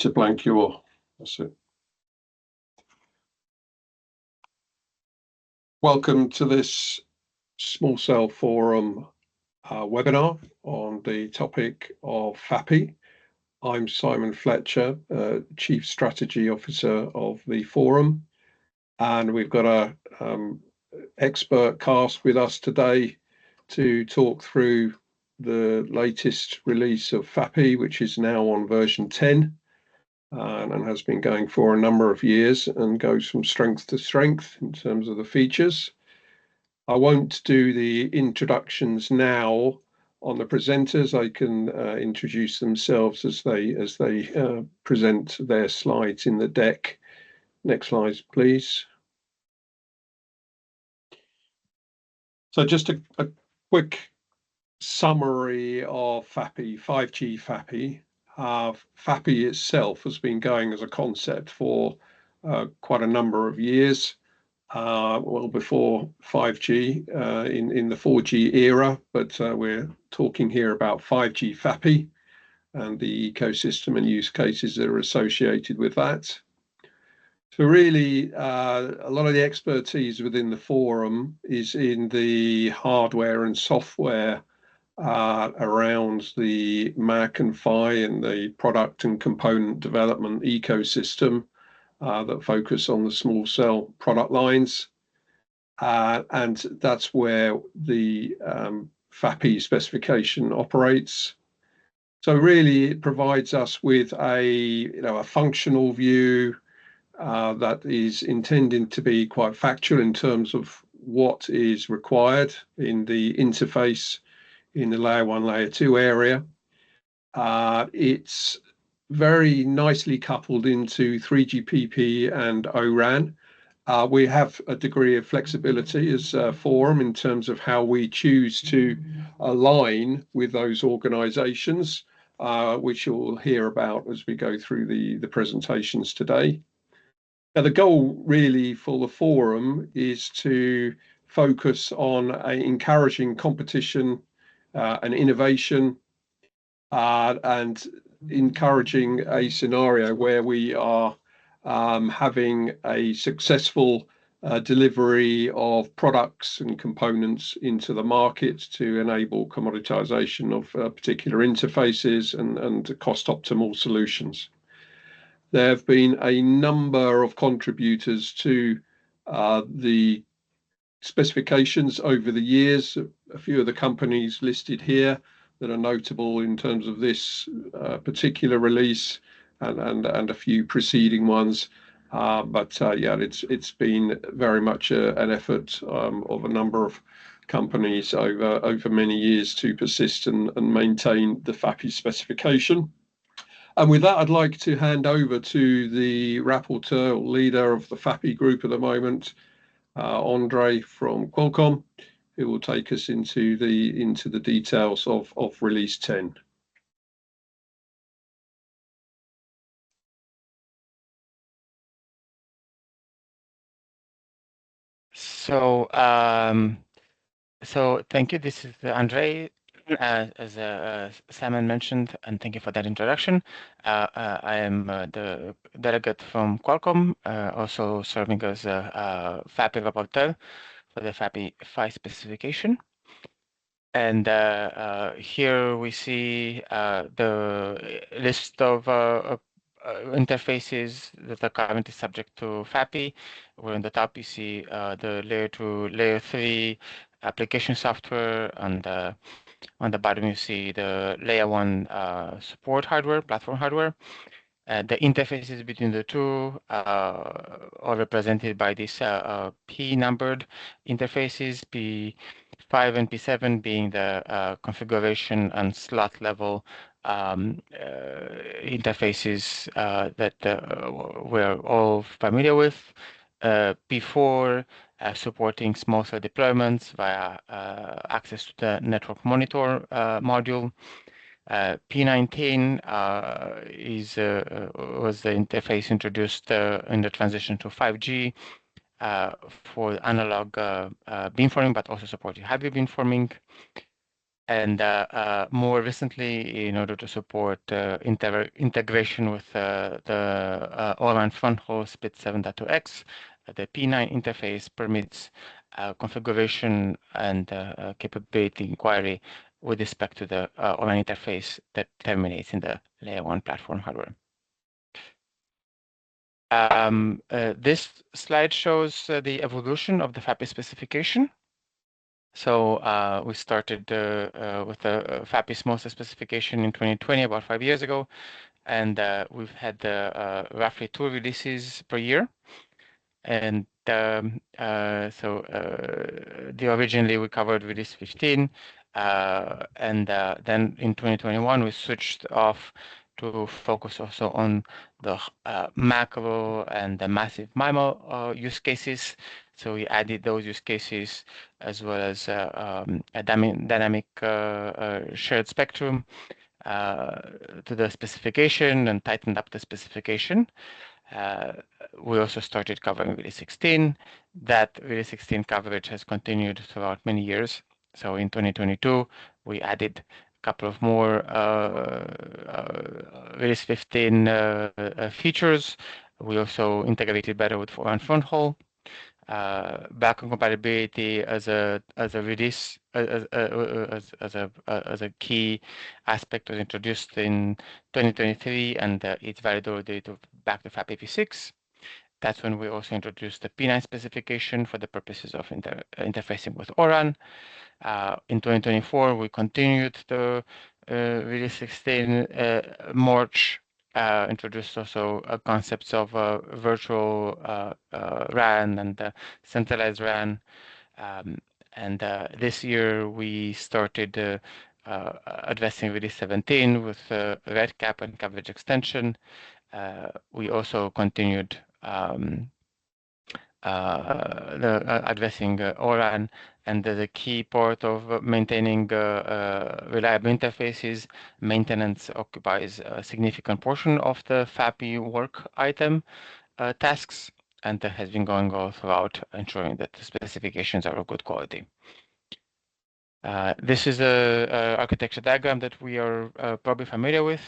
to blank UR. That's it. Welcome to this Small Cell Forum webinar on the topic of FAPI. I'm Simon Fletcher, Chief Strategy Officer of the Forum, and we've got a expert cast with us today to talk through the latest release of FAPI, which is now on version 10 and has been going for a number of years and goes from strength to strength in terms of the features. I won't do the introductions now on the presenters. I can introduce themselves as they present their slides in the deck. Next slide, please. So just a quick summary of FAPI, 5G FAPI. FAPI itself has been going as a concept for quite a number of years, well before 5G in the 4G era, but we're talking here about 5G FAPI and the ecosystem and use cases that are associated with that. So really, a lot of the expertise within the forum is in the hardware and software around the MAC and PHY and the product and component development ecosystem that focus on the small cell product lines. And that's where the FAPI specification operates. So really, it provides us with a functional view that is intended to be quite factual in terms of what is required in the interface in the layer 1, layer 2 area. It's very nicely coupled into 3GPP and O-RAN. We have a degree of flexibility as a forum in terms of how we choose to align with those organizations, which you'll hear about as we go through the presentations today. Now, the goal really for the forum is to focus on encouraging competition and innovation, and encouraging a scenario where we are having a successful delivery of products and components into the market to enable commoditization of particular interfaces and cost optimal solutions. There have been a number of contributors to the specifications over the years. A few of the companies listed here that are notable in terms of this particular release and a few preceding ones. Yeah, it's been very much an effort of a number of companies over many years to persist and maintain the FAPI specification. And with that, I'd like to hand over to the rapporteur, or leader of the FAPI group at the moment, Andre from Qualcomm, who will take us into the details of release 10. So thank you. This is Andre. As Simon mentioned, and thank you for that introduction. I am the delegate from Qualcomm, also serving as a FAPI rapporteur for the FAPI 5 specification. And here we see the list of interfaces that are currently subject to FAPI, where on the top you see the layer 2, layer 3 application software, and on the bottom you see the layer 1 support hardware, platform hardware. The interfaces between the two are represented by these P-numbered interfaces, P5 and P7 being the configuration and slot level interfaces that we're all familiar with. P4 supporting small cell deployments via access to the network monitor module. P19 was the interface introduced in the transition to 5G for analog beamforming, but also supporting hybrid beamforming. And more recently, in order to support integration with the ORAN fronthaul split 7.2x, the P9 interface permits configuration and capability inquiry with respect to the ORAN interface that terminates in the layer 1 platform hardware. This slide shows the evolution of the FAPI specification. So we started with the FAPI small cell specification in 2020, about 5 years ago, and we've had roughly 2 releases per year. And originally we covered release 15, and then in 2021 we switched off to focus also on the macro and the massive MIMO use cases. So we added those use cases as well as a dynamic shared spectrum to the specification and tightened up the specification. We also started covering release 16. That release 16 coverage has continued throughout many years. So in 2022, we added a couple of more release 15 features. We also integrated better with ORAN fronthaul. Background compatibility as a release as a key aspect was introduced in 2023, and it's validated back to FAPI P6. That's when we also introduced the P9 specification for the purposes of interfacing with ORAN. In 2024, we continued the release 16 March. Introduced also concepts of virtual RAN and centralized RAN. And this year we started addressing release 17 with red cap and coverage extension. We also continued addressing ORAN, and the key part of maintaining reliable interfaces. Maintenance occupies a significant portion of the FAPI work item tasks, and that has been going all throughout, ensuring that the specifications are of good quality. This is a architecture diagram that we are probably familiar with.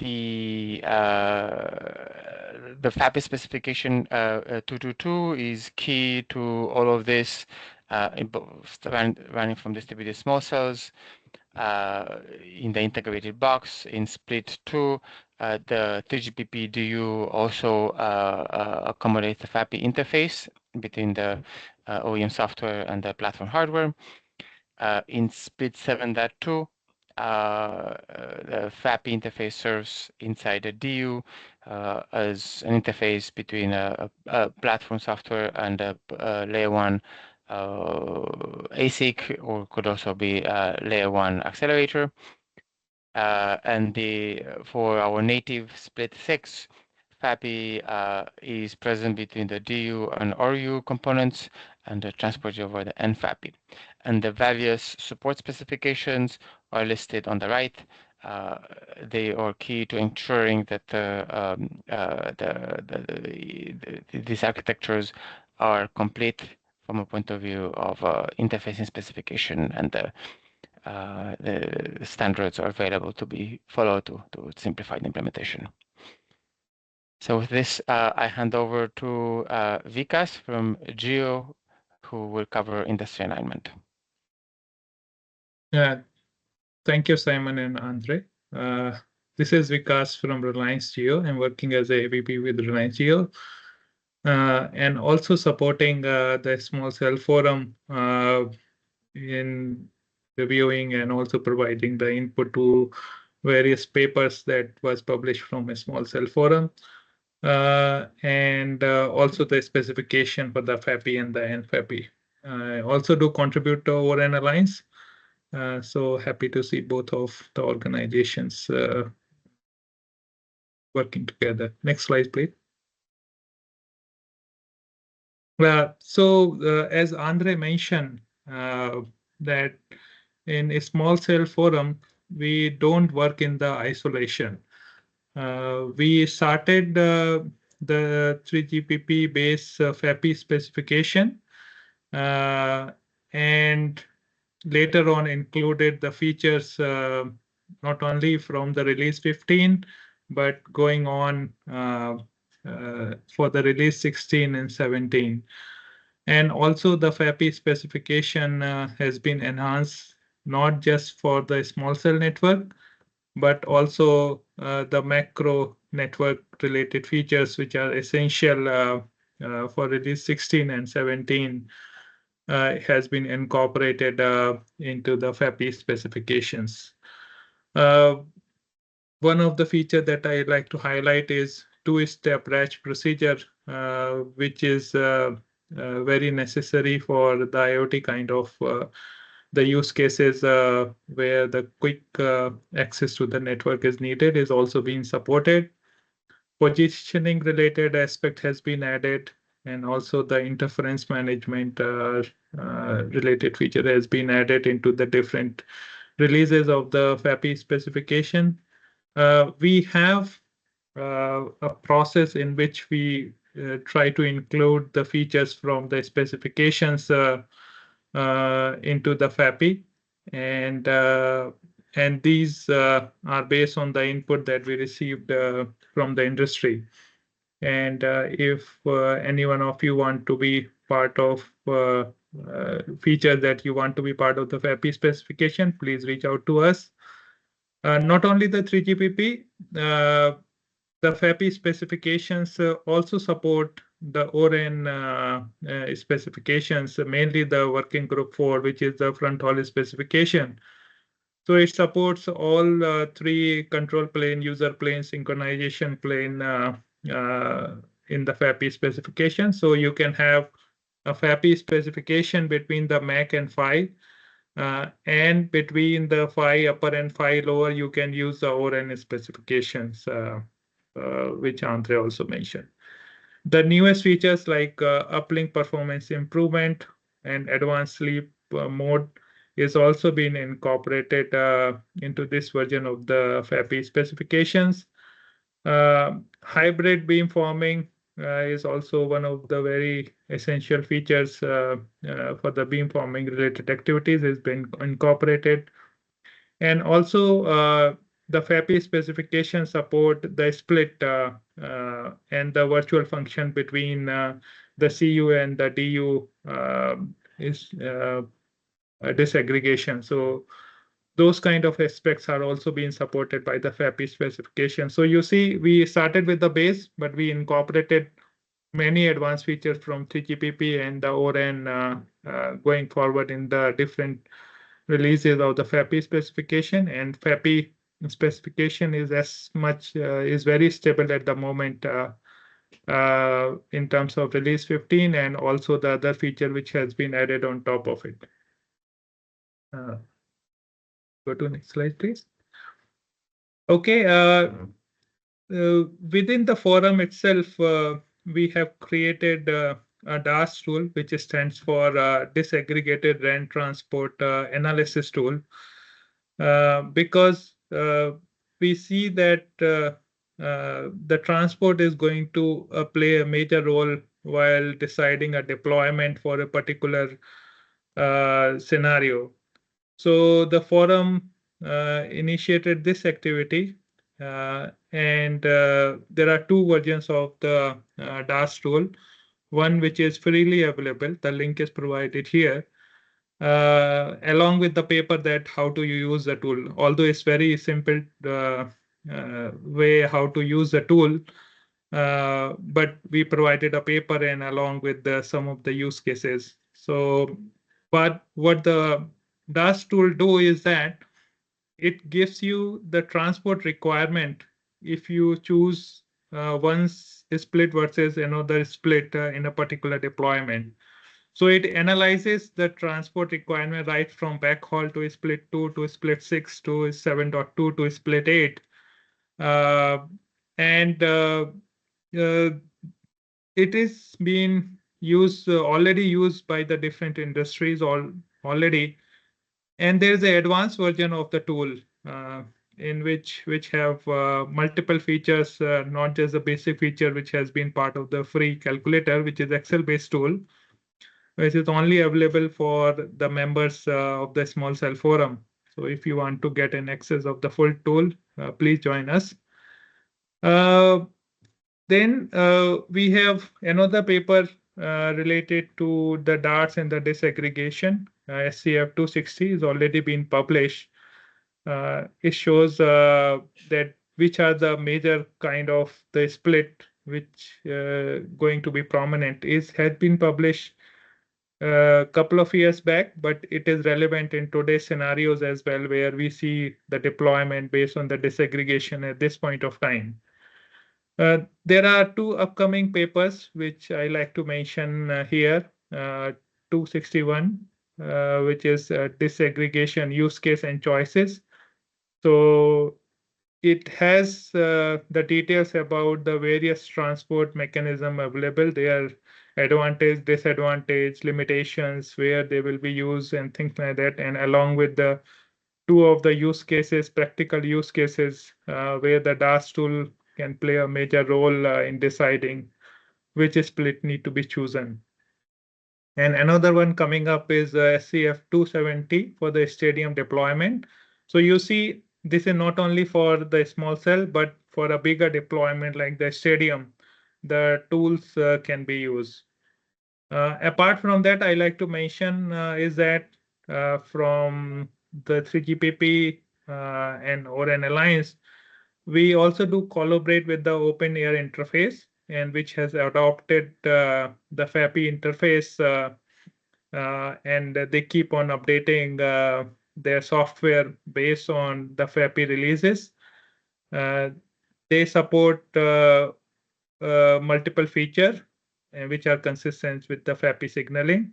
The FAPI specification 222 is key to all of this, running from distributed small cells in the integrated box. In split 2, the 3GPP DU also accommodates the FAPI interface between the OEM software and the platform hardware. In split 7.2, the FAPI interface serves inside the DU as an interface between a platform software and a layer 1 ASIC, or could also be a layer 1 accelerator. And for our native split 6, FAPI is present between the DU and RU components and transported over the NFAPI. And the various support specifications are listed on the right. They are key to ensuring that these architectures are complete from a point of view of interfacing specification, and the standards are available to be followed to simplify the implementation. So with this, I hand over to Vikas from Geo, who will cover industry alignment. Thank you, Simon and Andre. This is Vikas from Reliance Geo. I'm working as a VP with Reliance Geo, and also supporting the small cell forum in reviewing and also providing the input to various papers that was published from a small cell forum, and also the specification for the FAPI and the NFAPI. I also do contribute to ORAN Alliance. So happy to see both of the organizations working together. Next slide, please. As Andre mentioned, that in a small cell forum, we don't work in the isolation. We started the 3GPP base FAPI specification and later on included the features not only from the release 15, but going on for the release 16 and 17. And also the FAPI specification has been enhanced not just for the small cell network, but also the macro network related features, which are essential for release 16 and 17, has been incorporated into the FAPI specifications. One of the features that I like to highlight is two-step batch procedure, which is very necessary for the IoT kind of the use cases where the quick access to the network is needed is also being supported. Positioning related aspect has been added, and also the interference management related feature has been added into the different releases of the FAPI specification. We have a process in which we try to include the features from the specifications into the FAPI, and these are based on the input that we received from the industry. And if any one of you want to be part of features that you want to be part of the FAPI specification, please reach out to us. Not only the 3GPP, the FAPI specifications also support the ORAN specifications, mainly the working group 4, which is the front haul specification. So it supports all 3 control plane, user plane, synchronization plane in the FAPI specification. So you can have a FAPI specification between the MAC and PHY, and between the PHY upper and PHY lower, you can use the ORAN specifications, which Andre also mentioned. The newest features like uplink performance improvement and advanced sleep mode is also being incorporated into this version of the FAPI specifications. Hybrid beamforming is also one of the very essential features for the beamforming related activities has been incorporated. And also the FAPI specifications support the split and the virtual function between the CU and the DU is disaggregation. So those kind of aspects are also being supported by the FAPI specification. So you see, we started with the base, but we incorporated many advanced features from 3GPP and the ORAN going forward in the different releases of the FAPI specification. And FAPI specification is is very stable at the moment in terms of release 15 and also the other feature which has been added on top of it. Go to next slide, please. Okay, within the forum itself, we have created a DAS tool, which stands for Disaggregated RAN Transport Analysis Tool, because we see that the transport is going to play a major role while deciding a deployment for a particular scenario. So the forum initiated this activity, and there are 2 versions of the DAS tool. One which is freely available, the link is provided here, along with the paper that how to use the tool. Although it's very simple way how to use the tool, but we provided a paper and along with some of the use cases. So, but what the DAS tool do is that it gives you the transport requirement if you choose one split versus another split in a particular deployment. So it analyzes the transport requirement right from backhaul to split 2 to split 6 to 7.2 to split 8. And it is being used already used by the different industries already. And there's an advanced version of the tool in which have multiple features, not just the basic feature which has been part of the free calculator, which is Excel-based tool. which is only available for the members of the small cell forum. So if you want to get an access of the full tool, please join us. Then we have another paper related to the darts and the disaggregation. SCF 260 is already been published. It shows that which are the major kind of the split which going to be prominent has been published a couple of years back, but it is relevant in today's scenarios as well, where we see the deployment based on the disaggregation at this point of time. There are two upcoming papers which I like to mention here. 261, which is disaggregation use case and choices. So it has the details about the various transport mechanism available, their advantage, disadvantage, limitations, where they will be used and things like that. And along with the two of the use cases, practical use cases, where the DAS tool can play a major role in deciding which split need to be chosen. And another one coming up is SCF 270 for the stadium deployment. So you see, this is not only for the small cell, but for a bigger deployment like the stadium, the tools can be used. Apart from that, I like to mention is that from the 3GPP and ORAN Alliance, we also do collaborate with the Open Air interface, and which has adopted the FAPI interface, and they keep on updating their software based on the FAPI releases. They support multiple features which are consistent with the FAPI signaling.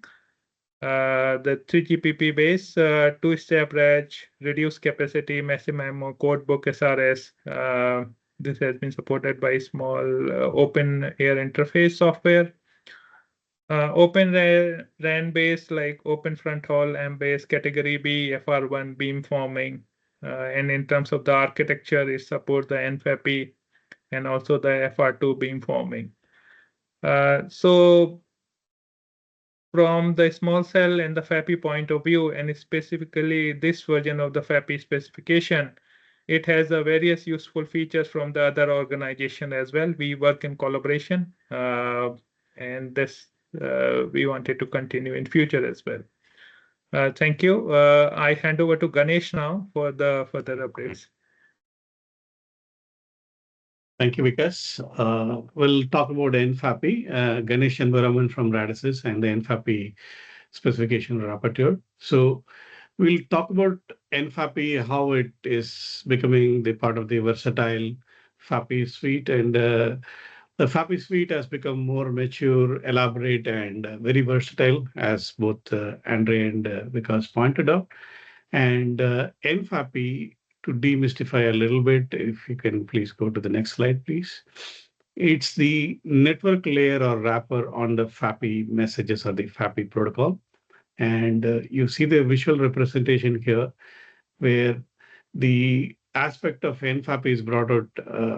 The 3GPP base, two-step reg, reduced capacity, massive MIMO, codebook SRS. This has been supported by small open air interface software. Open RAN base like Open Front Hall, M base, Category B, FR1 beamforming. And in terms of the architecture, it supports the NFAPI and also the FR2 beamforming. So from the small cell and the FAPI point of view, and specifically this version of the FAPI specification, it has various useful features from the other organization as well. We work in collaboration, and this we wanted to continue in future as well. Thank you. I hand over to Ganesh now for the further updates. Thank you, Vikas. We'll talk about NFAPI, Ganesh Environment from Radisys and the NFAPI specification rapporteur. So we'll talk about NFAPI, how it is becoming the part of the versatile FAPI suite. And the FAPI suite has become more mature, elaborate, and very versatile, as both Andre and Vikas pointed out. And NFAPI, to demystify a little bit, if you can please go to the next slide, please. It's the network layer or wrapper on the FAPI messages or the FAPI protocol. And you see the visual representation here, where the aspect of NFAPI is brought out,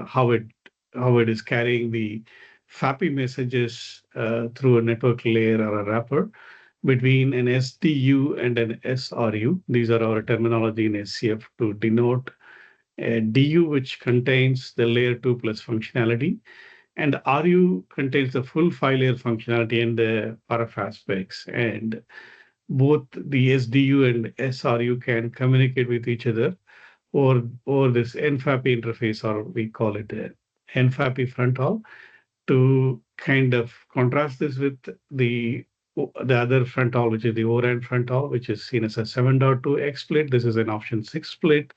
how it is carrying the FAPI messages through a network layer or a wrapper between an SDU and an SRU. These are our terminology in SCF to denote a DU, which contains the layer 2 plus functionality, and RU contains the full 5-layer functionality and the RF aspects. And both the SDU and SRU can communicate with each other or this NFAPI interface, or we call it NFAPI front hall, to kind of contrast this with the other front hall, which is the ORAN front hall, which is seen as a 7.2x split. This is an option 6 split.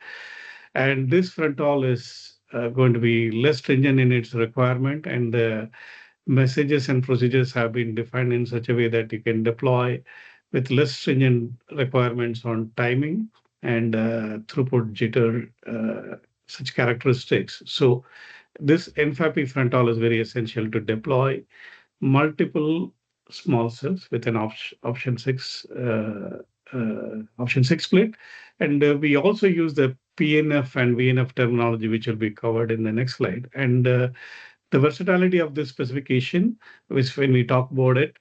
And this front hall is going to be less stringent in its requirement, and the messages and procedures have been defined in such a way that you can deploy with less stringent requirements on timing and throughput, jitter, such characteristics. So this NFAPI front hall is very essential to deploy multiple small cells with an option 6 split. And we also use the PNF and VNF terminology, which will be covered in the next slide. And The versatility of this specification, which when we talk about it,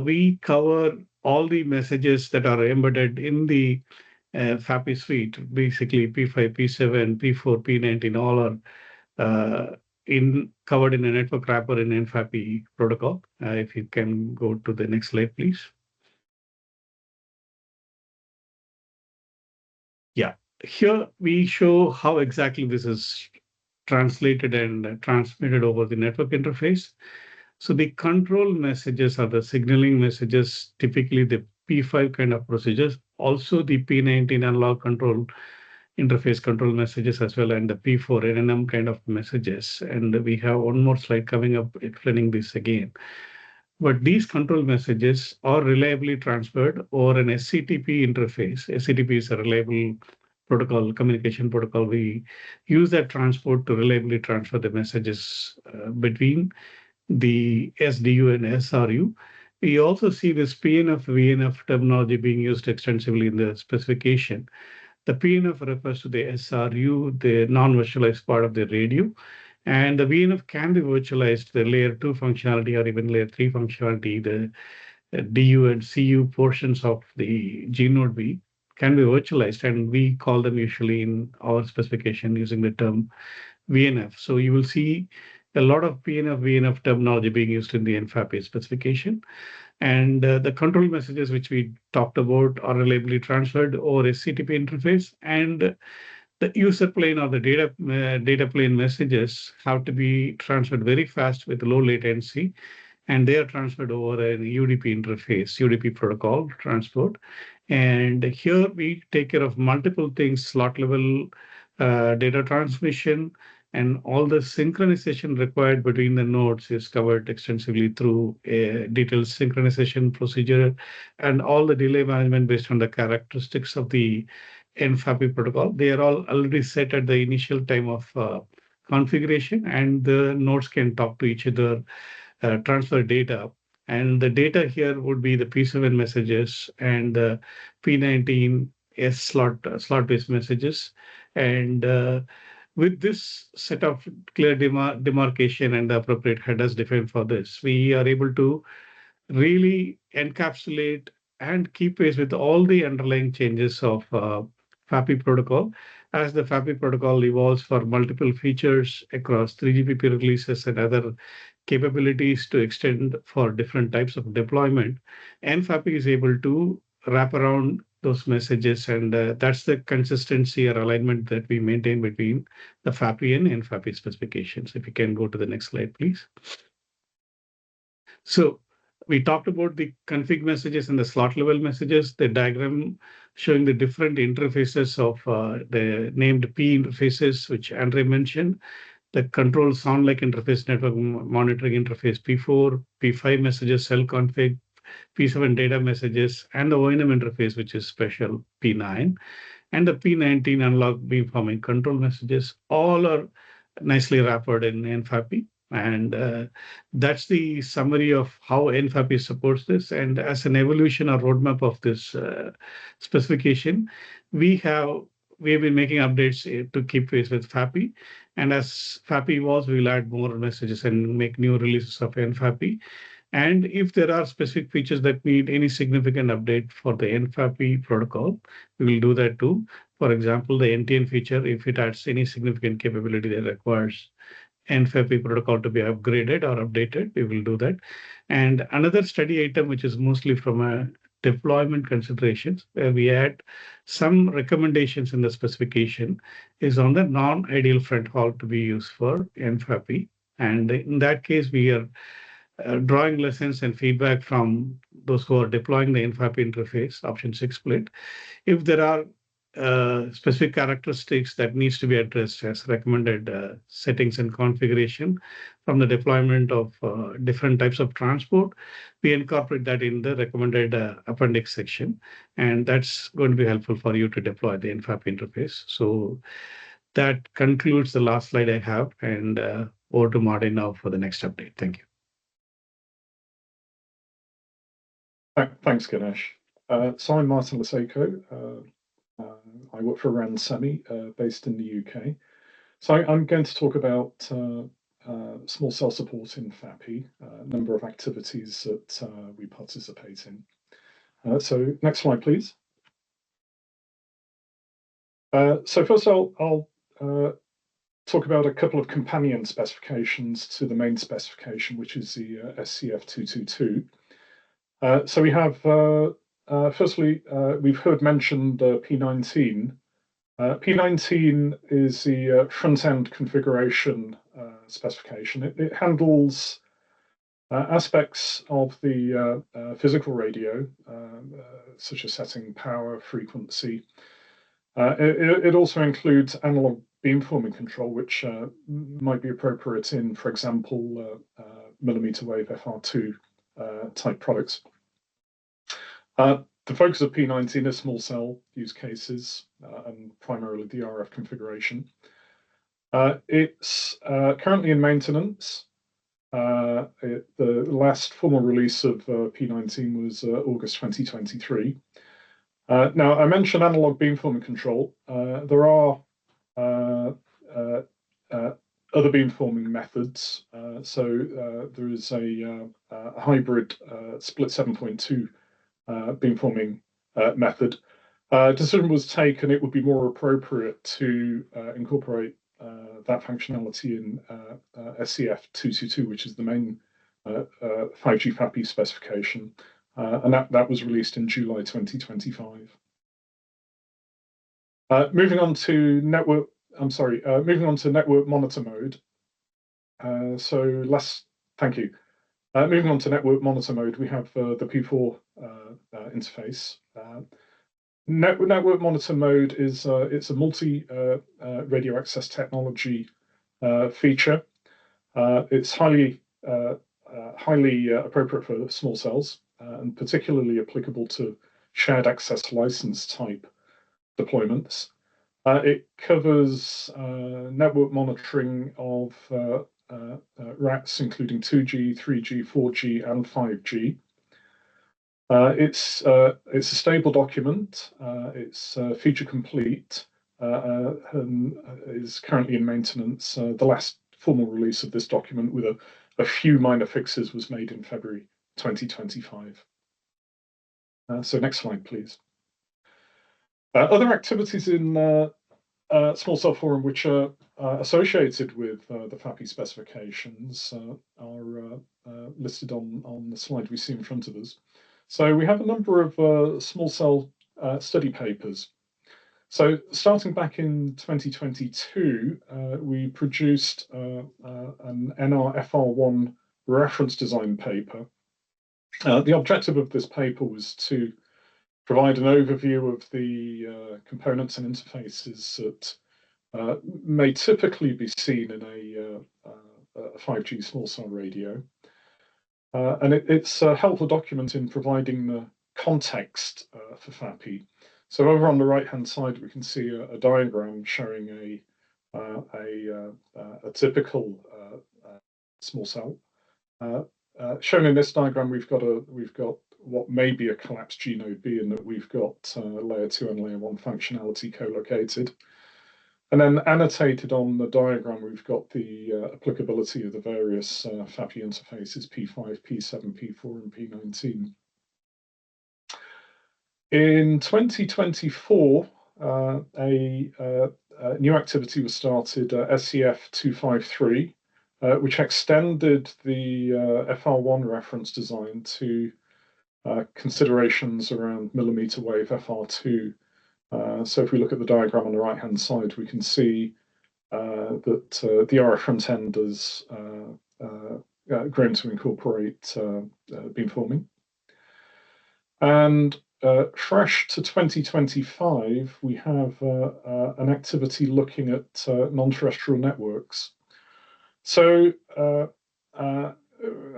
we cover all the messages that are embedded in the FAPI suite, basically P5, P7, P4, P19, all are covered in a network wrapper in FAPI protocol. If you can go to the next slide, please. Yeah, here we show how exactly this is translated and transmitted over the network interface. So the control messages are the signaling messages, typically the P5 kind of procedures, also the P19 analog control interface control messages as well, and the P4 NNM kind of messages. And we have one more slide coming up explaining this again. But these control messages are reliably transferred over an SCTP interface. SCTP is a reliable protocol, communication protocol. We use that transport to reliably transfer the messages between the SDU and SRU. We also see this PNF, VNF terminology being used extensively in the specification. The PNF refers to the SRU, the non-virtualized part of the radio, and the VNF can be virtualized, the layer 2 functionality or even layer 3 functionality, the DU and CU portions of the G node B can be virtualized, and we call them usually in our specification using the term VNF. So you will see a lot of PNF, VNF terminology being used in the NFAPI specification. And the control messages which we talked about are reliably transferred over SCTP interface, and the user plane or the data plane messages have to be transferred very fast with low latency, and they are transferred over an UDP interface, UDP protocol transport. And here we take care of multiple things, slot level data transmission, and all the synchronization required between the nodes is covered extensively through a detailed synchronization procedure, and all the delay management based on the characteristics of the NFAPI protocol. They are all already set at the initial time of configuration, and the nodes can talk to each other, transfer data. And the data here would be the P7 messages and the P19 S slot-based messages. And with this set of clear demarcation and the appropriate headers defined for this, we are able to really encapsulate and keep pace with all the underlying changes of FAPI protocol. As the FAPI protocol evolves for multiple features across 3GPP releases and other capabilities to extend for different types of deployment, NFAPI is able to wrap around those messages, and that's the consistency or alignment that we maintain between the FAPI and NFAPI specifications. If you can go to the next slide, please. So we talked about the config messages and the slot level messages, the diagram showing the different interfaces of the named P interfaces, which Andre mentioned. The control sound like interface, network monitoring interface, P4, P5 messages, cell config, P7 data messages, and the O&M interface, which is special P9, and the P19 analog beamforming control messages, all are nicely wrapped in NFAPI. And that's the summary of how NFAPI supports this. And as an evolution or roadmap of this specification, we have been making updates to keep pace with FAPI. And as FAPI evolves, we'll add more messages and make new releases of NFAPI. And if there are specific features that need any significant update for the NFAPI protocol, we will do that too. For example, the NTN feature, if it adds any significant capability that requires NFAPI protocol to be upgraded or updated, we will do that. And another study item, which is mostly from a deployment considerations, where we add some recommendations in the specification, is on the non-ideal front haul to be used for NFAPI. And in that case, we are drawing lessons and feedback from those who are deploying the NFAPI interface, option 6 split. If there are specific characteristics that needs to be addressed as recommended settings and configuration from the deployment of different types of transport, we incorporate that in the recommended appendix section, and that's going to be helpful for you to deploy the NFAPI interface. So that concludes the last slide I have, and over to Martin now for the next update. Thank you. Thanks, Ganesh. So I'm Martin Laseko. I work for RAN Semi, based in the UK. So I'm going to talk about small cell support in FAPI, a number of activities that we participate in. So next slide, please. So first I'll talk about a couple of companion specifications to the main specification, which is the SCF 222. So we have, firstly, we've heard mentioned P19. P19 is the front-end configuration specification. It handles aspects of the physical radio, such as setting power, frequency. It also includes analog beamforming control, which might be appropriate in, for example, millimeter wave FR2 type products. The focus of P19 is small cell use cases and primarily the RF configuration. It's currently in maintenance. The last formal release of P19 was August 2023. Now, I mentioned analog beamforming control. There are other beamforming methods. So there is a hybrid split 7.2 beamforming method. Decision was taken it would be more appropriate to incorporate that functionality in SCF 222, which is the main 5G FAPI specification, and that was released in July 2025. Moving on to network monitor mode. Thank you. Moving on to network monitor mode, we have the P4 interface. Network monitor mode is it's a multi radio access technology feature. It's highly appropriate for small cells and particularly applicable to shared access license type deployments. It covers network monitoring of RATs, including 2G, 3G, 4G, and 5G. It's a stable document. It's feature complete and is currently in maintenance. The last formal release of this document with a few minor fixes was made in February 2025. So next slide, please. Other activities in Small Cell Forum which are associated with the FAPI specifications are listed on the slide we see in front of us. So we have a number of small cell study papers. So starting back in 2022, we produced an NR-FR1 reference design paper. The objective of this paper was to provide an overview of the components and interfaces that may typically be seen in a 5G small cell radio. And it's a helpful document in providing the context for FAPI. So over on the right-hand side, we can see a diagram showing a typical small cell. Shown in this diagram, we've got what may be a collapsed G node B, in that we've got layer 2 and layer 1 functionality co-located. And then annotated on the diagram, we've got the applicability of the various FAPI interfaces, P5, P7, P4, and P19. In 2024, a new activity was started, SCF 253, which extended the FR1 reference design to considerations around millimeter wave FR2. So if we look at the diagram on the right-hand side, we can see that the RF front end has grown to incorporate beamforming. And fresh to 2025, we have an activity looking at non-terrestrial networks. So I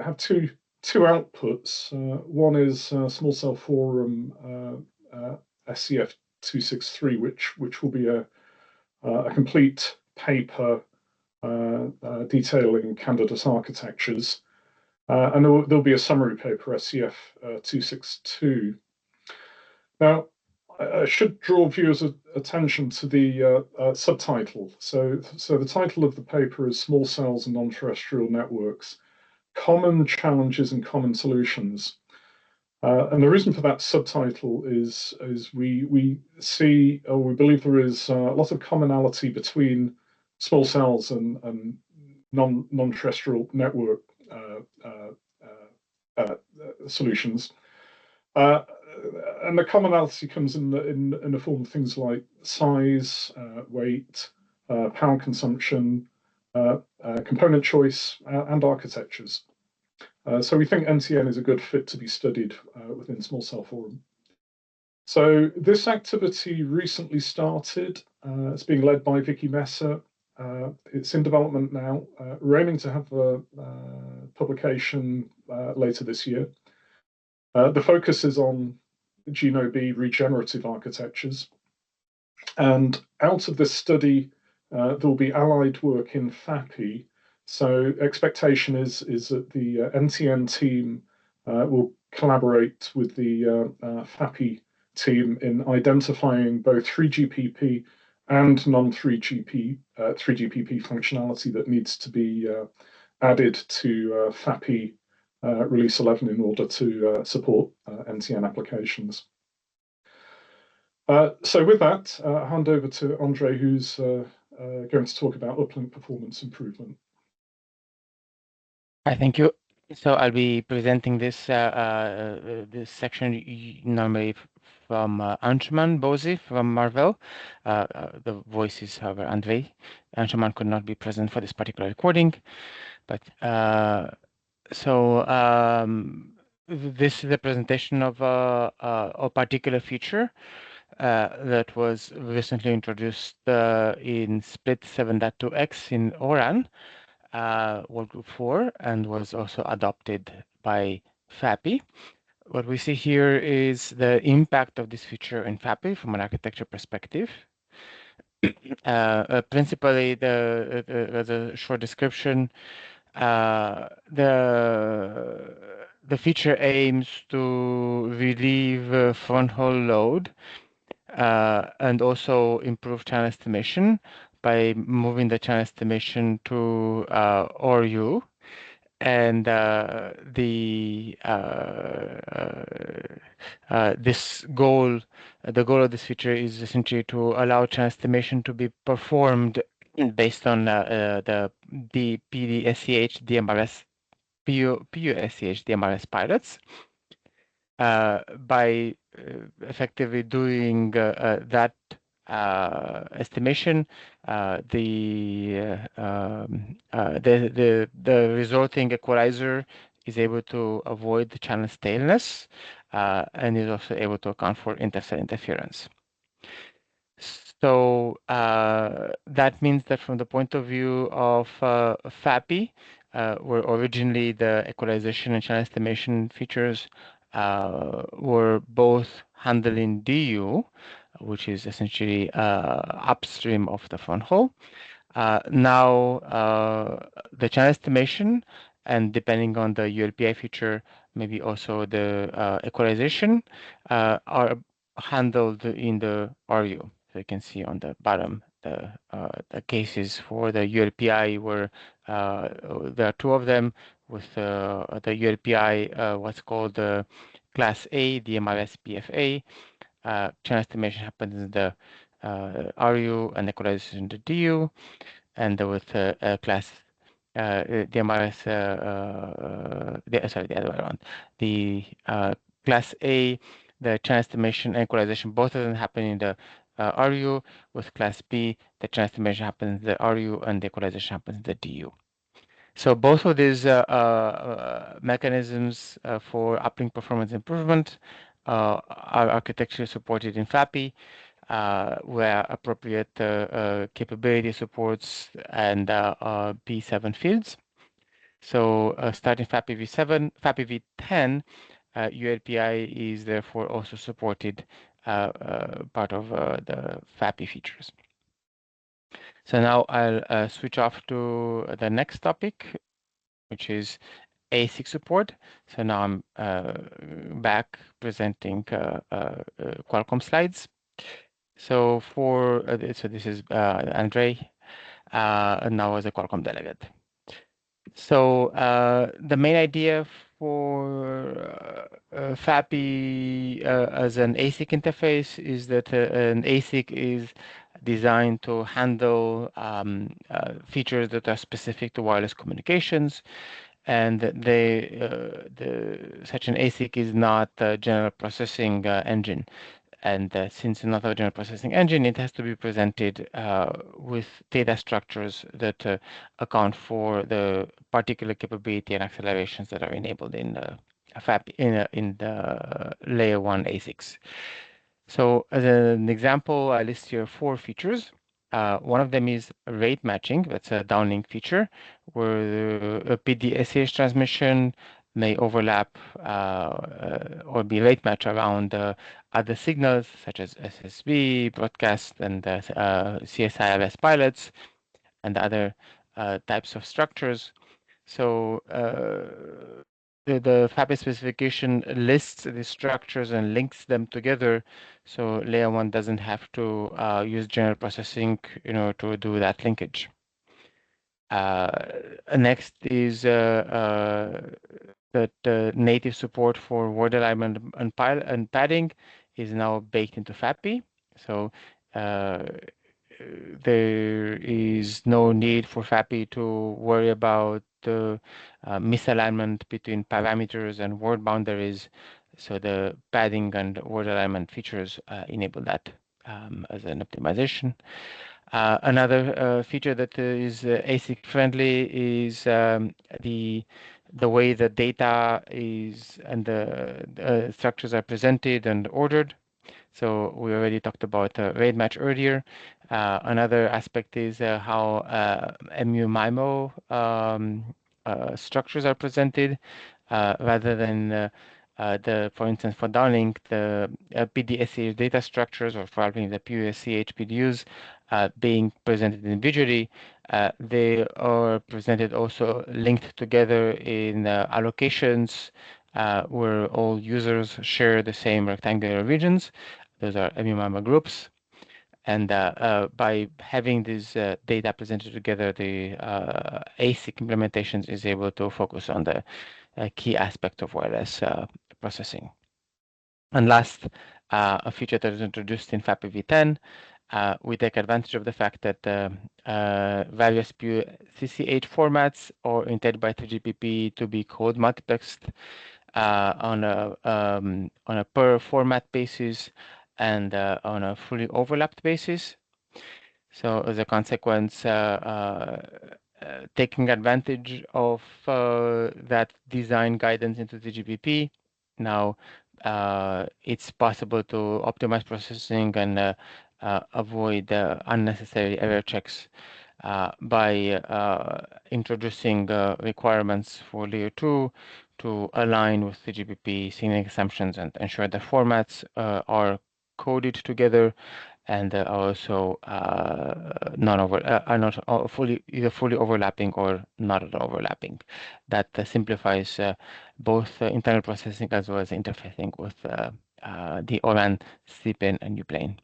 have two outputs. One is Small Cell Forum SCF 263, which will be a complete paper detailing candidate architectures, and there'll be a summary paper, SCF 262. Now, I should draw viewers' attention to the subtitle. So the title of the paper is Small Cells and Non-Terrestrial Networks, Common Challenges and Common Solutions. And the reason for that subtitle is we see, or we believe there is a lot of commonality between small cells and non-terrestrial network solutions. And the commonality comes in the form of things like size, weight, power consumption, component choice, and architectures. So we think NTN is a good fit to be studied within Small Cell Forum. So this activity recently started. It's being led by Vicky Messer. It's in development now. We're aiming to have a publication later this year. The focus is on GNOB regenerative architectures. And out of this study, there will be allied work in FAPI. So expectation is that the NTN team will collaborate with the FAPI team in identifying both 3GPP and non-3GPP functionality that needs to be added to FAPI release 11 in order to support NTN applications. So with that, I'll hand over to Andre, who's going to talk about uplink performance improvement. Hi, thank you. So I'll be presenting this this section normally from Anshuman Bozi from Marvell. The voice is, however, Andre. Anshuman could not be present for this particular recording, but this is a presentation of a particular feature that was recently introduced in split 7.2x in ORAN. Workgroup 4 and was also adopted by FAPI. What we see here is the impact of this feature in FAPI from an architecture perspective. Principally, as a short description, the feature aims to relieve front haul load and also improve channel estimation by moving the channel estimation to ORU, and this goal, the goal of this feature is essentially to allow channel estimation to be performed based on the PDSCH DMRS PUSCH DMRS pilots. By effectively doing that estimation, the resulting equalizer is able to avoid the channel staleness and is also able to account for intercell interference. So that means that from the point of view of FAPI, where originally the equalization and channel estimation features were both handling DU, which is essentially upstream of the front haul. Now the channel estimation, and depending on the ULPI feature, maybe also the equalization, are handled in the RU. So you can see on the bottom the cases for the ULPI where there are two of them with the ULPI, what's called the Class A, DMRS PFA. Channel estimation happens in the RU and equalization in the DU, and with Class DMRS, sorry, the other way around. The Class A, the channel estimation and equalization, both of them happen in the RU. With Class B, the channel estimation happens in the RU and the equalization happens in the DU. So both of these mechanisms for uplink performance improvement are architecturally supported in FAPI, where appropriate capability supports and P7 fields. So starting FAPI v7, FAPI v10, ULPI is therefore also supported part of the FAPI features. So now I'll switch off to the next topic, which is ASIC support. So now I'm back presenting Qualcomm slides. So so this is Andre, now as a Qualcomm delegate. So the main idea for FAPI as an ASIC interface is that an ASIC is designed to handle features that are specific to wireless communications, and such an ASIC is not a general processing engine. And since it's not a general processing engine, it has to be presented with data structures that account for the particular capability and accelerations that are enabled in the FAPI in the layer 1 ASICs. So as an example, I list here 4 features. One of them is rate matching. That's a downlink feature where a PD-SCH transmission may overlap or be rate match around other signals such as SSB, broadcast, and CSIRS pilots, and other types of structures. So the FAPI specification lists the structures and links them together, so layer 1 doesn't have to use general processing, to do that linkage. Next is that native support for word alignment and padding is now baked into FAPI. So there is no need for FAPI to worry about the misalignment between parameters and word boundaries. So the padding and word alignment features enable that as an optimization. Another feature that is ASIC friendly is the way the data is and the structures are presented and ordered. So we already talked about rate match earlier. Another aspect is how MU-MIMO structures are presented rather than for instance, for downlink, the PD-SCH data structures, or probably the PUSCH PDUs being presented individually. They are presented also linked together in allocations where all users share the same rectangular regions. Those are MU-MIMO groups. And by having these data presented together, the ASIC implementations is able to focus on the key aspect of wireless processing. And last, a feature that is introduced in FAPI v10, we take advantage of the fact that various CCH formats are intended by 3GPP to be code multiplexed on a per format basis and on a fully overlapped basis. So as a consequence, taking advantage of that design guidance into the GPP, now it's possible to optimize processing and avoid unnecessary error checks by introducing requirements for layer 2 to align with the GPP signaling assumptions and ensure the formats are coded together and are also are not either fully overlapping or not at all overlapping. That simplifies both internal processing as well as interfacing with the ORAN, CPLANE, and UPLANE.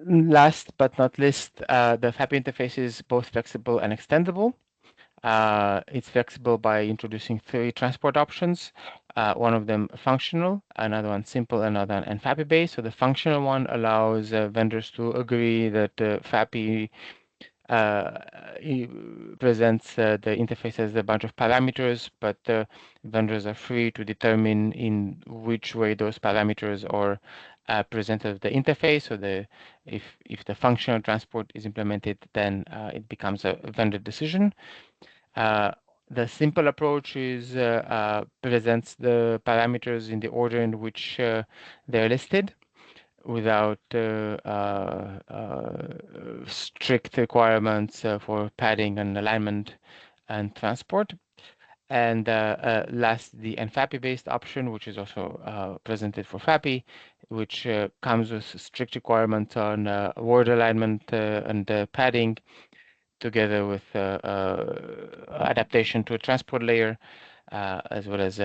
Last but not least, the FAPI interface is both flexible and extendable. It's flexible by introducing 3 transport options, one of them functional, another one simple, another one FAPI based. So the functional one allows vendors to agree that FAPI presents the interface as a bunch of parameters, but vendors are free to determine in which way those parameters are presented the interface. So if the functional transport is implemented, then it becomes a vendor decision. The simple approach is presents the parameters in the order in which they're listed, without strict requirements for padding and alignment and transport. And last, the FAPI-based option, which is also presented for FAPI, which comes with strict requirements on word alignment and padding, together with adaptation to a transport layer, as well as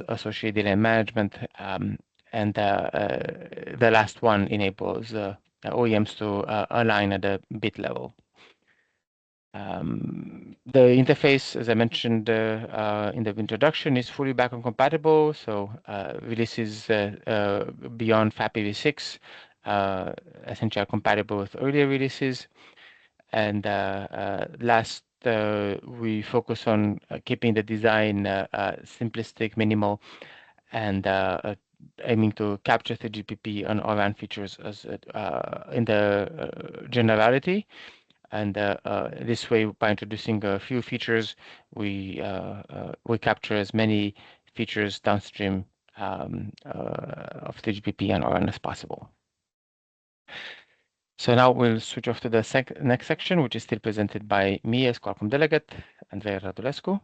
associated delay management. And the last one enables OEMs to align at the bit level. The interface, as I mentioned in the introduction, is fully background compatible. So releases beyond FAPI v6 essentially are compatible with earlier releases. And last, we focus on keeping the design simplistic, minimal, and aiming to capture 3GPP and ORAN features as in the generality. And this way, by introducing a few features, we capture as many features downstream of 3GPP and ORAN as possible. So now we'll switch off to the next section, which is still presented by me as Qualcomm delegate, Andrei Radulescu.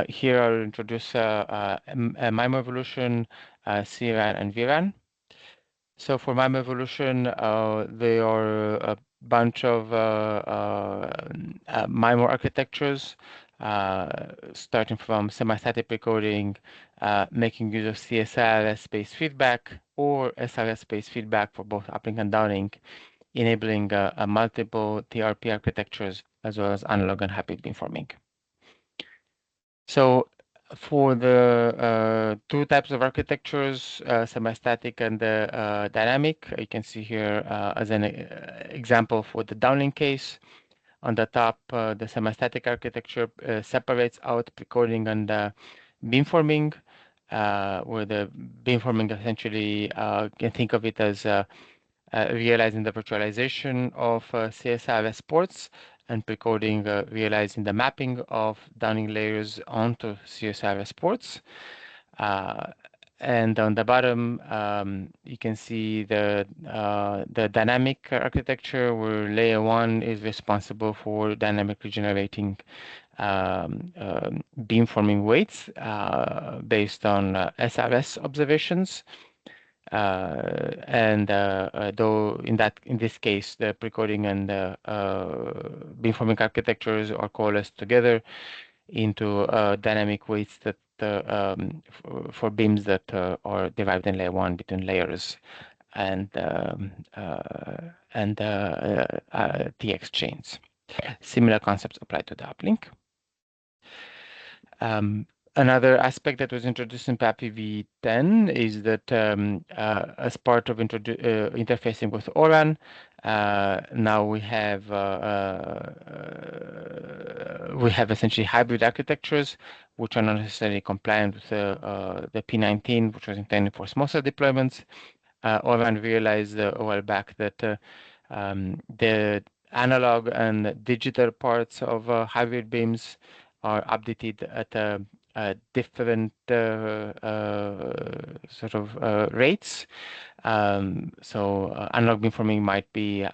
Here I'll introduce MIMO evolution, CRAN, and VRAN. So for MIMO evolution, there are a bunch of MIMO architectures, starting from semi-static recording, making use of CSRS-based feedback or SRS-based feedback for both uplink and downlink, enabling multiple TRP architectures as well as analog and hybrid beamforming. So for the two types of architectures, semi-static and dynamic, you can see here as an example for the downlink case. On the top, the semi-static architecture separates out precoding and beamforming, where the beamforming essentially can think of it as realizing the virtualization of CSRS ports, and precoding realizing the mapping of downlink layers onto CSRS ports. And on the bottom, you can see the dynamic architecture, where layer 1 is responsible for dynamically generating beamforming weights based on SRS observations. And though in this case, the precoding and beamforming architectures are coalesced together into dynamic weights that for beams that are derived in layer 1 between layers and TX chains. Similar concepts apply to the uplink. Another aspect that was introduced in FAPI v10 is that as part of interfacing with ORAN, now we have essentially hybrid architectures, which are not necessarily compliant with the P19, which was intended for small cell deployments. ORAN realized a while back that the analog and digital parts of hybrid beams are updated at different sort of rates. So analog beamforming might be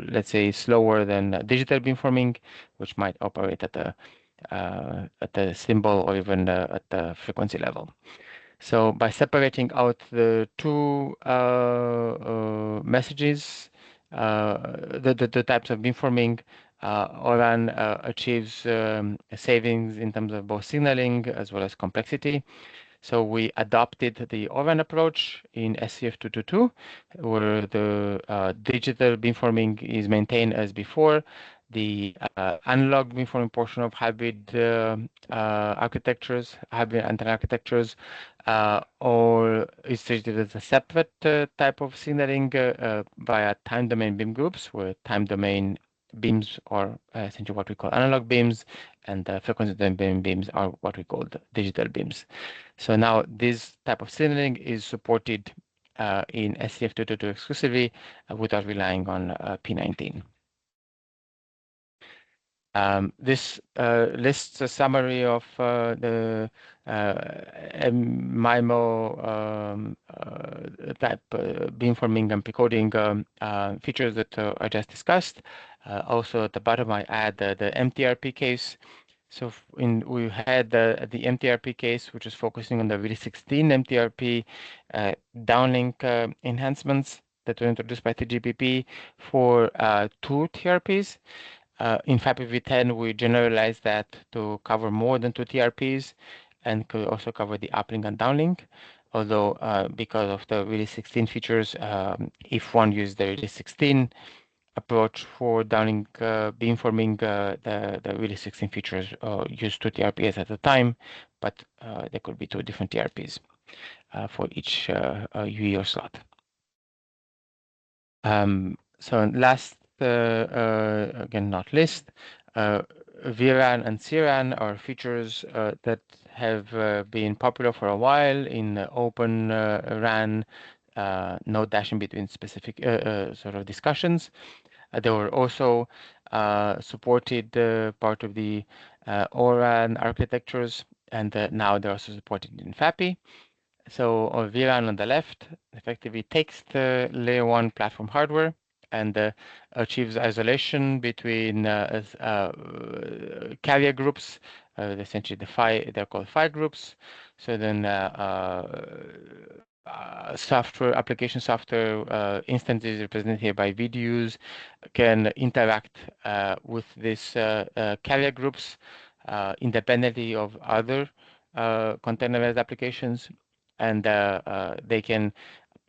let's say, slower than digital beamforming, which might operate at the symbol or even at the frequency level. So by separating out the two messages, the types of beamforming, ORAN achieves savings in terms of both signaling as well as complexity. So we adopted the ORAN approach in SCF 222, where the digital beamforming is maintained as before. The analog beamforming portion of hybrid architectures, hybrid antenna architectures, or is treated as a separate type of signaling via time domain beam groups, where time domain beams are essentially what we call analog beams, and frequency domain beams are what we call digital beams. So now this type of signaling is supported in SCF 222 exclusively without relying on P19. This lists a summary of the MIMO type beamforming and precoding features that I just discussed. Also at the bottom, I add the MTRP case. So we had the MTRP case, which is focusing on the Release 16 MTRP downlink enhancements. that were introduced by 3GPP for 2 TRPs. In FAPI v10, we generalized that to cover more than 2 TRPs and could also cover the uplink and downlink. Although, because of the release 16 features, if one uses the release 16 approach for downlink beamforming, the release 16 features use 2 TRPs at a time, but there could be 2 different TRPs for each UE or slot. So last, again, not least, VRAN and CRAN are features that have been popular for a while in open RAN, no dashing between specific sort of discussions. They were also supported part of the ORAN architectures, and now they're also supported in FAPI. So VRAN on the left effectively takes the layer 1 platform hardware and achieves isolation between carrier groups. Essentially, they're called PHY groups. So then application software instances represented here by videos can interact with these carrier groups independently of other containerized applications, and they can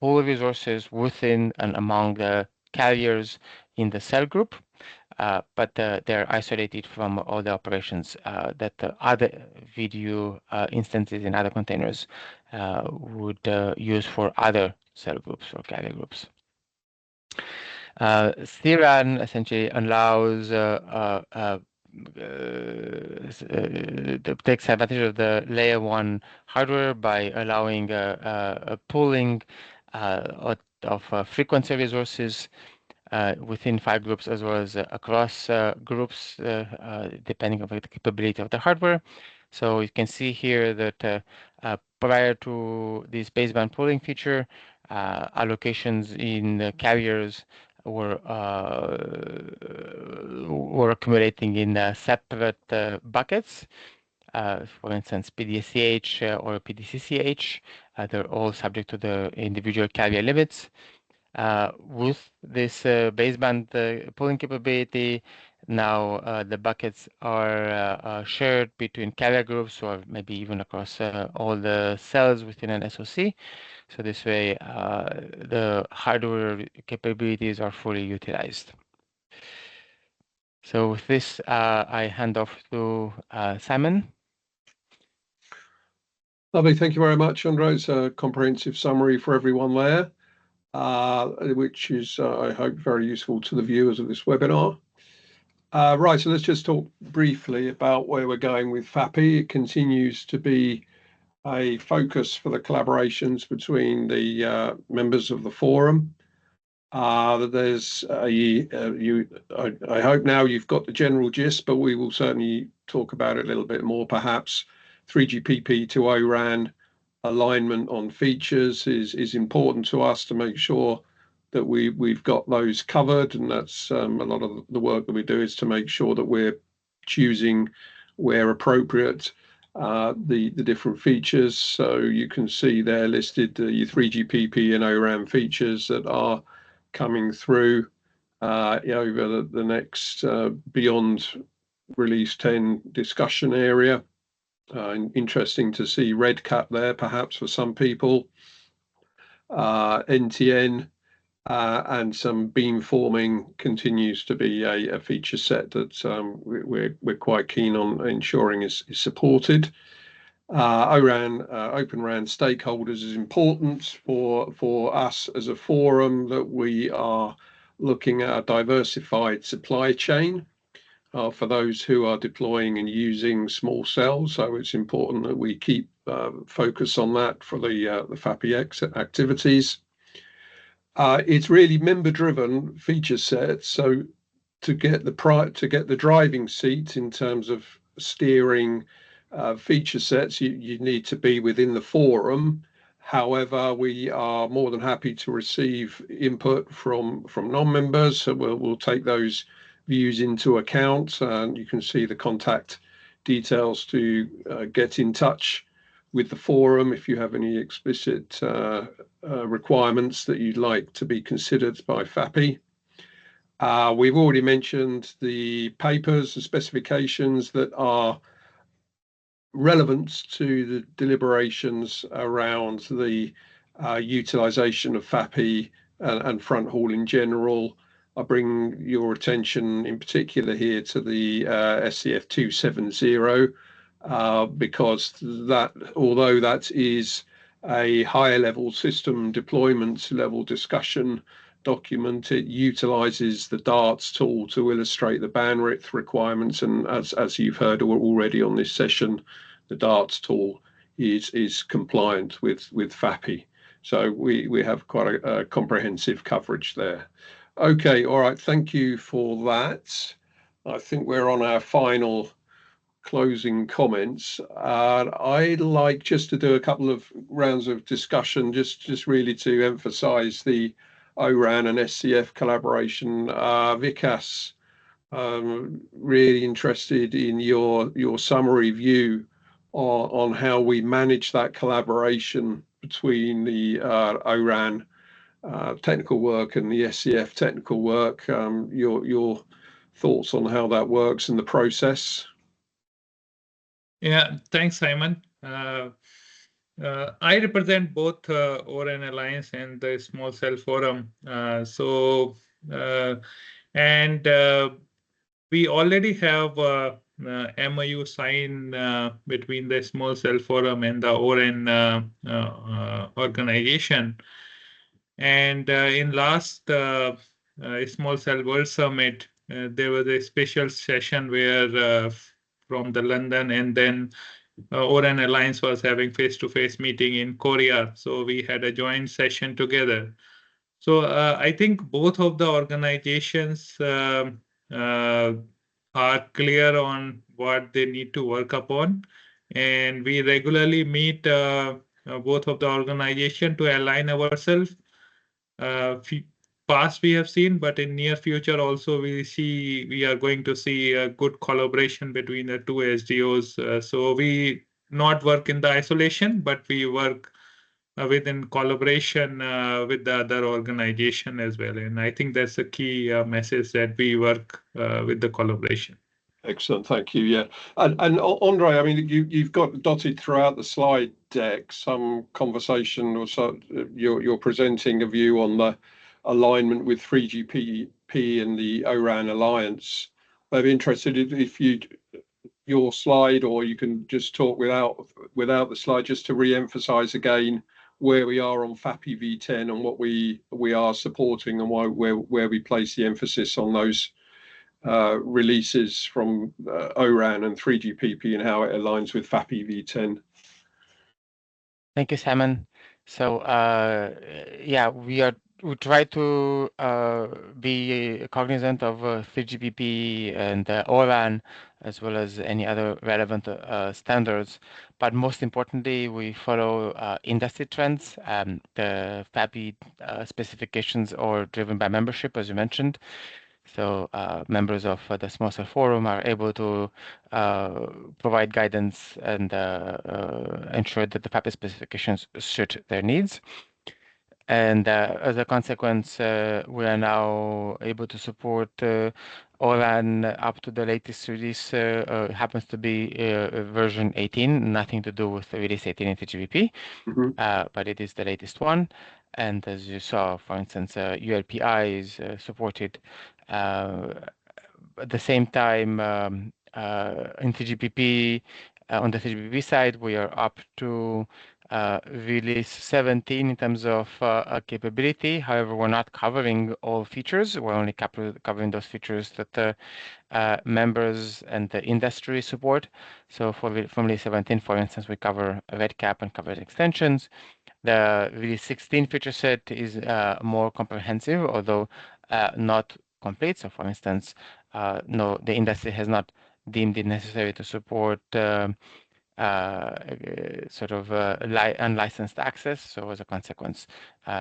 pool resources within and among the carriers in the cell group, but they're isolated from all the operations that other video instances in other containers would use for other cell groups or carrier groups. CRAN essentially allows takes advantage of the layer 1 hardware by allowing a pooling of frequency resources within 5 groups as well as across groups, depending on the capability of the hardware. So you can see here that prior to this baseband pooling feature, allocations in the carriers were accumulating in separate buckets. For instance, PDSCH or PDCCH, they're all subject to the individual carrier limits. With this baseband pooling capability, now the buckets are shared between carrier groups or maybe even across all the cells within an SoC. So this way, the hardware capabilities are fully utilized. So with this, I hand off to Simon. Lovely. Thank you very much, Andrei. It's a comprehensive summary for everyone there, which is, I hope, very useful to the viewers of this webinar. Right, so let's just talk briefly about where we're going with FAPI. It continues to be a focus for the collaborations between the members of the forum. There's I hope now you've got the general gist, but we will certainly talk about it a little bit more perhaps. 3GPP to ORAN alignment on features is important to us to make sure that we've got those covered, and that's a lot of the work that we do is to make sure that we're choosing where appropriate the different features. So you can see there listed your 3GPP and ORAN features that are coming through over the next beyond release 10 discussion area. Interesting to see red cap there perhaps for some people, NTN and some beamforming continues to be a feature set that we're quite keen on ensuring is supported. ORAN, Open RAN stakeholders is important for us as a forum, that we are looking at a diversified supply chain for those who are deploying and using small cells. So it's important that we keep focus on that for the FAPI activities. It's really member-driven feature set. So to get the driving seat in terms of steering feature sets, you need to be within the forum. However, we are more than happy to receive input from non-members, so we'll take those views into account. And you can see the contact details to get in touch with the forum if you have any explicit requirements that you'd like to be considered by FAPI. We've already mentioned the papers and specifications that are relevant to the deliberations around the utilisation of FAPI and front haul in general. I bring your attention in particular here to the SCF 270 because that, although that is a higher level system deployment level discussion document, it utilises the DARTS tool to illustrate the bandwidth requirements, and as you've heard already on this session, the DARTS tool is compliant with FAPI. So we have quite a comprehensive coverage there. Okay, all right, thank you for that. I think we're on our final closing comments. I'd like just to do a couple of rounds of discussion, just really to emphasize the ORAN and SCF collaboration. Vikas, really interested in your summary view on how we manage that collaboration between the ORAN technical work and the SCF technical work. Your thoughts on how that works and the process? Yeah, thanks, Simon. I represent both ORAN Alliance and the Small Cell Forum. We already have a MOU signed between the Small Cell Forum and the ORAN organization. And in last Small Cell World Summit, there was a special session where from the London, and then ORAN Alliance was having face-to-face meeting in Korea. So we had a joint session together. So I think both of the organizations are clear on what they need to work upon. And we regularly meet both of the organizations to align ourselves. Past we have seen, but in near future also we are going to see a good collaboration between the two SDOs. So we not work in the isolation, but we work within collaboration with the other organization as well. And I think that's a key message, that we work with the collaboration. Excellent, thank you. Yeah, and Andre, I mean, you've got dotted throughout the slide deck some conversation, or so you're presenting a view on the alignment with 3GPP and the ORAN Alliance. I'm interested if your slide, or you can just talk without the slide, just to re-emphasize again where we are on FAPI v10 and what we are supporting, and where we place the emphasis on those releases from ORAN and 3GPP and how it aligns with FAPI v10. Thank you, Simon. So yeah, we try to be cognizant of 3GPP and ORAN, as well as any other relevant standards. But most importantly, we follow industry trends. The FAPI specifications are driven by membership, as you mentioned. So members of the Small Cell Forum are able to provide guidance and ensure that the FAPI specifications suit their needs. And as a consequence, we are now able to support ORAN up to the latest release. Happens to be version 18, nothing to do with release 18 in 3GPP, but it is the latest one. And as you saw, for instance, ULPI is supported. At the same time, in 3GPP, on the 3GPP side, we are up to release 17 in terms of capability. However, we're not covering all features. We're only covering those features that the members and the industry support. So from release 17, for instance, we cover RedCap and coverage extensions. The release 16 feature set is more comprehensive, although not complete. So for instance, no, the industry has not deemed it necessary to support sort of unlicensed access. So as a consequence,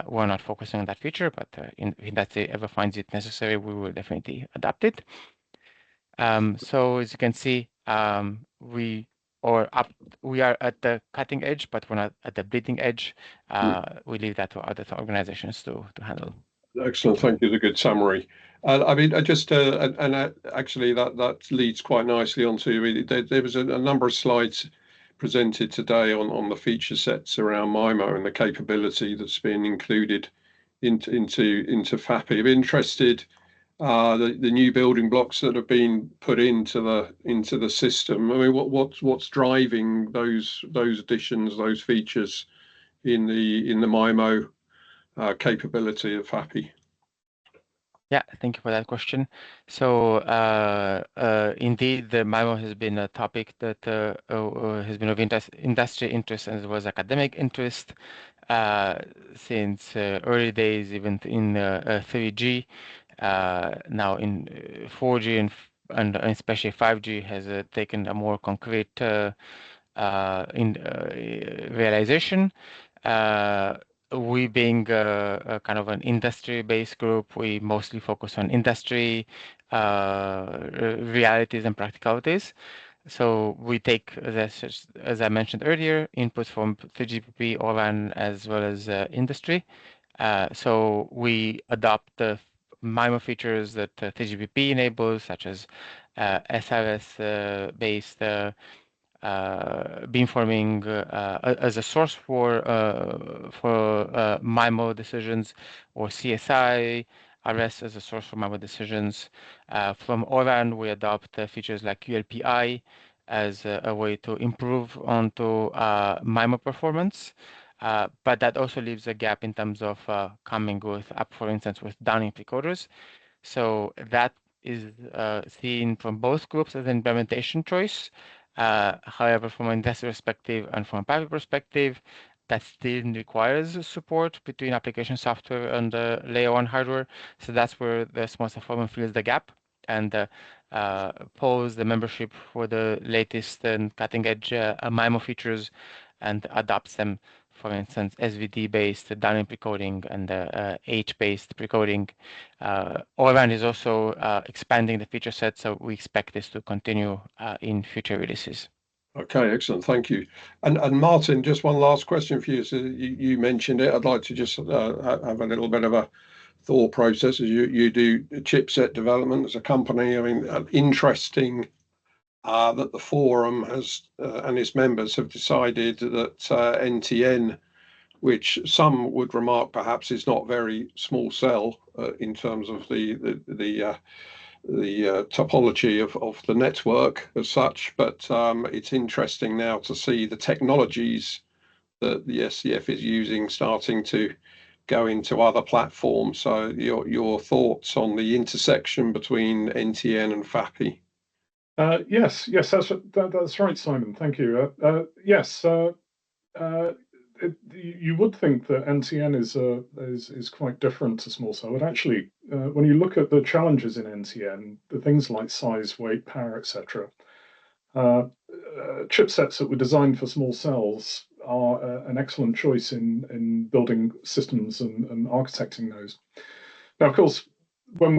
we're not focusing on that feature, but if industry ever finds it necessary, we will definitely adopt it. So as you can see, we we are at the cutting edge, but we're not at the bleeding edge. We leave that to other organizations to handle. Excellent, thank you. It's a good summary. I mean, actually, that leads quite nicely onto there was a number of slides presented today on the feature sets around MIMO and the capability that's been included into FAPI. I'm interested the new building blocks that have been put into the system. I mean, what's driving those additions, those features in the MIMO capability of FAPI? Yeah, thank you for that question. So indeed, the MIMO has been a topic that has been of industry interest as well as academic interest since early days, even in 3G. Now in 4G and especially 5G has taken a more concrete realization. We being a kind of an industry-based group, we mostly focus on industry realities and practicalities. So we take, as I mentioned earlier, inputs from 3GPP, ORAN, as well as industry. So we adopt the MIMO features that 3GPP enables, such as SRS-based beamforming as a source for MIMO decisions, or CSI RS as a source for MIMO decisions. From ORAN, we adopt features like QLPI as a way to improve onto MIMO performance. But that also leaves a gap in terms of coming with, for instance, with downlink decoders. So that is seen from both groups as an implementation choice. However, from an industry perspective and from a private perspective, that still requires support between application software and layer 1 hardware. So that's where the small cell forum fills the gap and pulls the membership for the latest and cutting edge MIMO features and adopts them. For instance, SVD-based downlink precoding and H-based precoding. ORAN is also expanding the feature set, so we expect this to continue in future releases. Okay, excellent, thank you. And Martin, just one last question for you. So you mentioned it. I'd like to just have a little bit of a thought process as you do chipset development as a company. I mean, interesting that the forum has and its members have decided that NTN, which some would remark perhaps is not very small cell in terms of the topology of the network as such, but it's interesting now to see the technologies that the SCF is using starting to go into other platforms. So your thoughts on the intersection between NTN and FAPI? Yes, that's right, Simon. Thank you. Yes, you would think that NTN is quite different to small cell, but actually, when you look at the challenges in NTN, the things like size, weight, power, etc., chipsets that were designed for small cells are an excellent choice in building systems and architecting those. Now, of course, when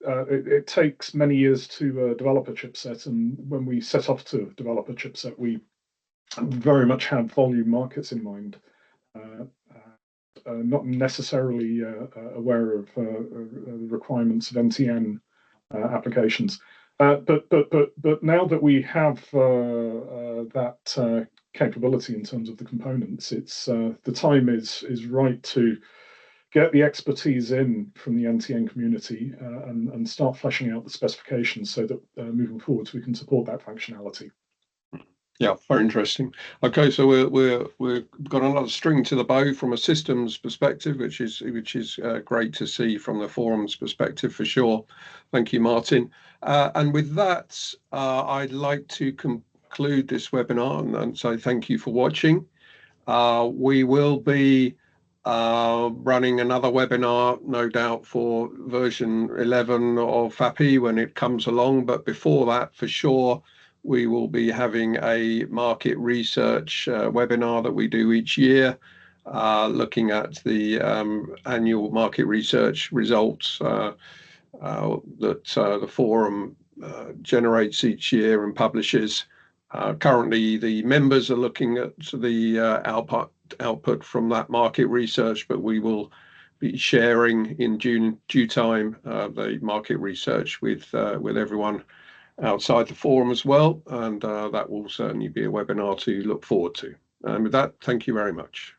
it takes many years to develop a chipset, and when we set off to develop a chipset, we very much had volume markets in mind, not necessarily aware of the requirements of NTN applications. But now that we have that capability in terms of the components, it's the time is right to get the expertise in from the NTN community and start fleshing out the specifications so that moving forwards we can support that functionality. Yeah, very interesting. Okay, so we've got another string to the bow from a systems perspective, which is great to see from the forum's perspective for sure. Thank you, Martin. And with that, I'd like to conclude this webinar and say thank you for watching. We will be running another webinar, no doubt, for version 11 of FAPI when it comes along. But before that, for sure, we will be having a market research webinar that we do each year, looking at the annual market research results that the forum generates each year and publishes. Currently, the members are looking at the output from that market research, but we will be sharing in due time the market research with everyone outside the forum as well, and that will certainly be a webinar to look forward to. And with that, thank you very much.